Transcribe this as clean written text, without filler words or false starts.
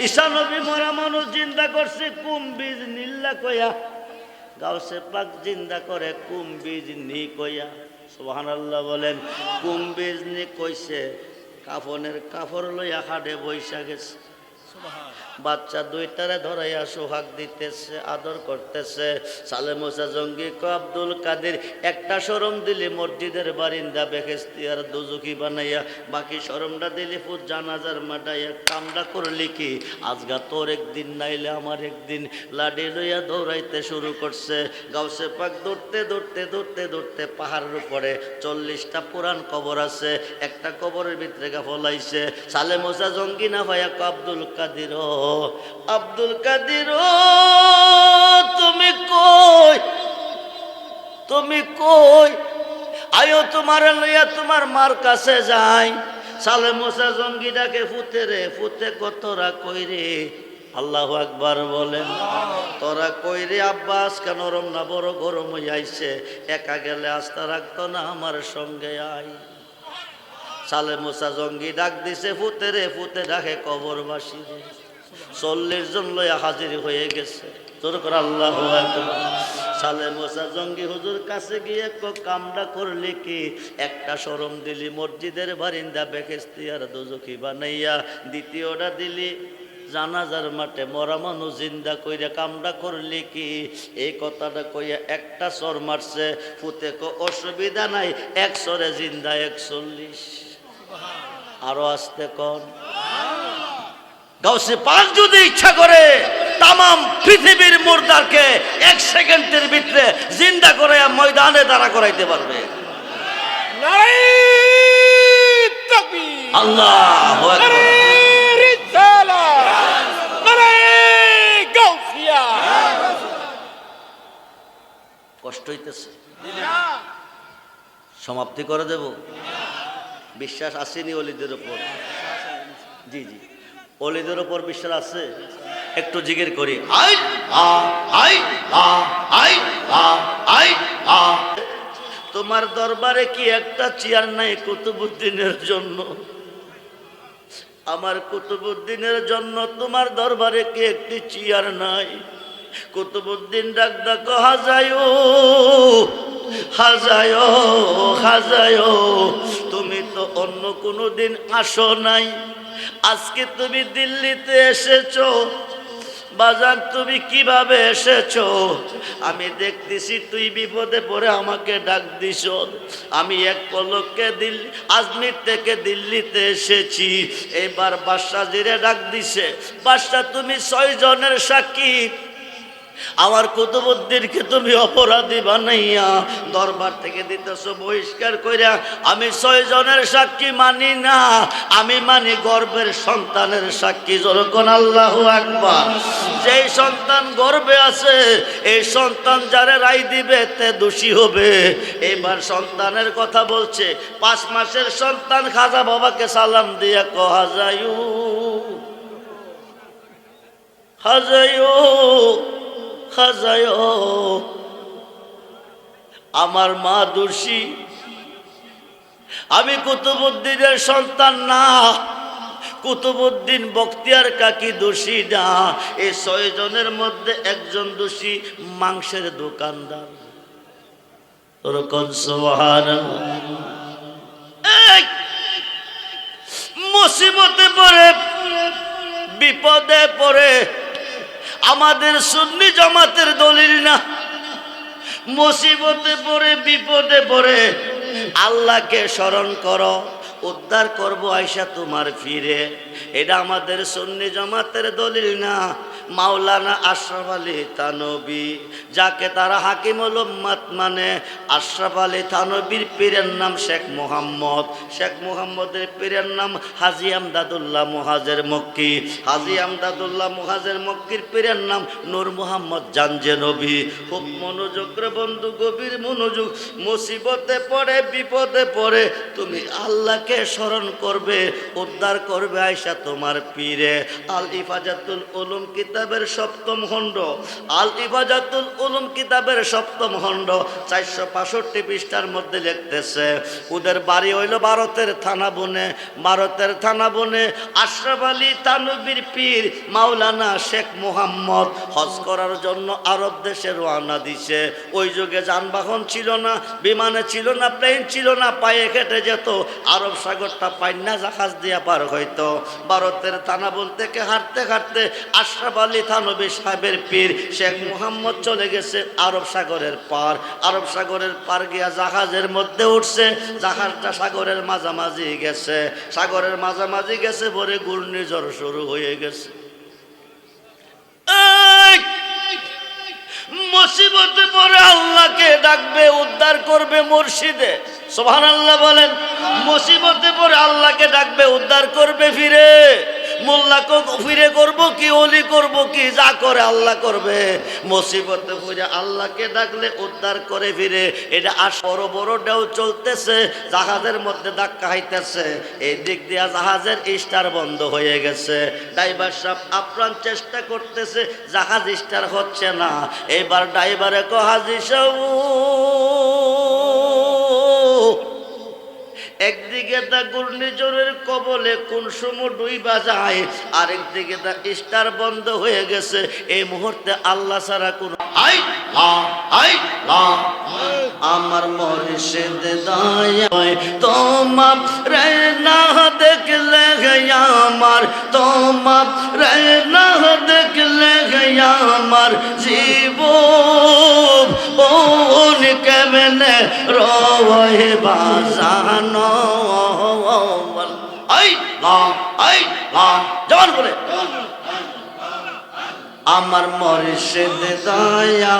ঈসা নবী মরা মানুষ জিন্দা করছে কুম্বিজ নীল্লা কয়া, গাউসে পাক জিন্দা করে কুম্বিজ নি কয়া। সুবহানাল্লাহ বলেন। কুম্বিজ নি কইছে কাফনের কাপড় লইয়া হাডে বৈশা গেছে। বাচ্চা দুইটারে ধরাইয়া সোহাগ দিতেছে, আদর করতেছে। সালে মুসা জঙ্গি কো আব্দুল কাদের, একটা শরম দিলি মসজিদের বারিন্দা বেহেশতি আর দুজুকি বানাইয়া, বাকি শরমটা দিলি ফুট জানাজার মাটাইয়া। কামটা করলি কি আজগা তোর একদিন নাইলে আমার একদিন। লাডি লইয়া দৌড়াইতে শুরু করছে। গাউসে পাক দৌড়তে দৌড়তে দৌড়তে দৌড়তে পাহাড়ের উপরে 40টা পুরান কবর আছে, একটা কবরের ভিতরে গা ফলাইছে। সালে মুসা জঙ্গি না ভাইয়া কো আব্দুল কাদের, আব্দুল কাদের তুমি কই, তুমি কই? আয়ো তোমার লইয়া তোমার মার কাছে যাই। সালে মুসা জঙ্গি ডাকে ফুতে রে, ফুতে কতরা কই রে? আল্লাহু আকবার বলেন। তোরা কই রে আব্বাস? কেন নরম না বড় গরম হয়ে আইছে, একা গেলে আস্থা রাখতো না, আমার সঙ্গে আয়। সালে মুসা জঙ্গি ডাক দিছে ফুতে রে, ফুতে ডাকে কবরবাসী রে। 40 জন লইয়া হাজির হয়ে গেছে। তোর করে আল্লাহু আকবার। সালে মুসা জঙ্গি হুজুর কাছে গিয়ে কামটা করলি কি? একটা শরম দিলি মসজিদের বারিন্দা বেহেশতি আর দুজুকি বানাইয়া, দ্বিতীয়টা দিলি জানাজার মাঠে মরা মানুষ জিন্দা কইরা। কামটা করলি কি? এই কথাটা কইয়া একটা সর মারছে। ফুতে কো অসুবিধা নাই, এক সরে জিন্দা 41। আরো আসতে কন। গাউসে পাক যদি ইচ্ছা করে তামাম পৃথিবীর মুর্দারকে 1 সেকেন্ডের ভিতরে জিন্দা করে ময়দানে দাঁড়া করাইতে পারবে। নারে তাকবীর, আল্লাহু আকবার, নারে রিসালাত, নারে গাউসিয়া। কষ্ট হইতেছে, সমাপ্তি করে দেব। বিশ্বাস আসেনি ওলিদের উপর? জি জি, ওলিদের উপর বিশ্বাস আছে? একটু জিকির করি। আই আ আই আ আই আ আই আ। তোমার দরবারে কি একটা চেয়ার নাই কুতুবউদ্দিনের জন্য? আমার কুতুবউদ্দিনের জন্য তোমার দরবারে কি একটি চেয়ার নাই? কুতুবউদ্দিন ডাক ডাক হাজায়ো হাজায়ো হাজায়ো। তুমি তো অন্য কোনো দিন আসো নাই, আজকে তুমি দিল্লিতে এসেছো। বাজার তুমি কিভাবে এসেছো? আমি দেখতেছি তুই বিপদে পড়ে আমাকে ডাক দিছ। আমি এক পলকে দিল্লি আজমির থেকে দিল্লিতে এসেছি। এবার বাদশা জিরে ডাক দিছে, বাদশা তুমি 6 জনের সাক্ষী। আমার কুতুবউদ্দিনকে তুমি অপরাধী বানাইয়া দরবার থেকে দিতেছ বহিষ্কার কইরা। আমি 6 জনের সাক্ষী মানি না, আমি মানি গর্ভের সন্তানের সাক্ষী। যখন আল্লাহু আকবার। যেই সন্তান গর্ভে আছে, এই সন্তান যারে রায় দিবে তে দোষী হবে। এবার সন্তানের কথা বলছে। 5 মাসের সন্তান খাজা বাবাকে সালাম দিয়া কহাজায়ু হাজায়ু হাজায়ো, আমার মা দোষী, আমি কুতুবউদ্দিনের সন্তান না। কুতুবউদ্দিন বখতিয়ার কাকি দোষী না। এই 6 জনের মধ্যে একজন দোষী, মাংসের দোকানদার। ওরকম সুবহানাল্লাহ। মুসিবতে পড়ে বিপদে পড়ে আমাদের সুন্নি জামাতের দলিল না। মুসিবতে পড়ে বিপদে পড়ে আল্লাহকে স্মরণ করো, উদ্ধার করবো আয়সা তোমার ফিরে। এটা আমাদের সুন্নি জামাতের দলিল না। মাওলানা আশরাফ আলী থানভী, যাকে তারা হাকিমুল উম্মাত মানে, আশরাফ আলী থানভীর পীরের নাম শেখ মোহাম্মদ। শেখ মোহাম্মদের পীরের নাম হাজী আমদাদুল্লাহ মুহাজের মক্কি। হাজী আমদাদুল্লাহ মুহাজের মক্কির পীরের নাম নূর মোহাম্মদ জানজেনবী। খুব মনোযোগ রে বন্ধু, গভীর মনোযোগ। মুসিবতে পড়ে বিপদে পড়ে তুমি আল্লাহকে আল্লাহকে স্মরণ করবে, উদ্ধার করবে আয়েশা তোমার পীরে। আল ইফাজাতুল উলুম কিতাবের সপ্তম খণ্ড, আল ইফাজাতুল উলুম কিতাবের সপ্তম খণ্ড 465 পৃষ্ঠার মধ্যে লিখতেছে, ওদের বাড়ি হইল ভারতের থানা বনে। ভারতের থানা বনে আশরাফ আলী থানভীর পীর মাওলানা শেখ মুহাম্মদ হজ করার জন্য আরব দেশে রওনা দিছে। ওই যুগে যানবাহন ছিল না, বিমানে ছিল না, প্লেন ছিল না, পায়ে হেঁটে যেত। আরব সাগরটা পাইন্না জাহাজ দিয়া পার হইতো। ভারতের থানাবন থেকে হাঁটতে হাঁটতে আশরাফ আলী থানভী সাহেবের পীর শেখ মুহাম্মদ চলে গেছে আরব সাগরের পার। আরব সাগরের পার গিয়া জাহাজের মধ্যে উঠছে। জাহাজটা সাগরের মাঝামাঝি গেছে। সাগরের মাঝামাঝি গেছে পরে ঘূর্ণিঝড় শুরু হয়ে গেছে। মুসিবতে পড়ে আল্লাহকে ডাকবে, উদ্ধার করবে মুর্শিদে। সুবহানাল্লাহ বলেন। মুসিবতে পড়ে আল্লাহকে ডাকবে, উদ্ধার করবে ফিরে। মোল্লাকে ফিরে করব কি, ওলি করব কি, যা করে আল্লাহ করবে। মুসিবতে পড়ে আল্লাহকে ডাকলে উদ্ধার করে ফিরে। এটা আর বড় বড় ঢেউ চলতেছে, জাহাজের মধ্যে ধাক্কা খাইতেছে। এই দিক দিয়া জাহাজের স্টার বন্ধ হয়ে গেছে। ড্রাইভার সাহেব আপ্রাণ চেষ্টা করতেছে, জাহাজ স্টার হচ্ছে না। এবার ড্রাইভারে কো হাজি সাহেব, একদিকে তা ঘূর্ণিঝড়ের কবলে কোন সময় ডুইবা যায়, আরেকদিকে তা স্টার বন্ধ হয়ে গেছে। এই মুহূর্তে আল্লাহ ছাড়া কোন আমার মুর্শিদ দয়ায় তোমার রে না দেখলে আমার, তোমার রে না দেখলে আমার জীবন কেমনে রয়ে বাজানো। জবান বলে আমার মুর্শিদ দয়া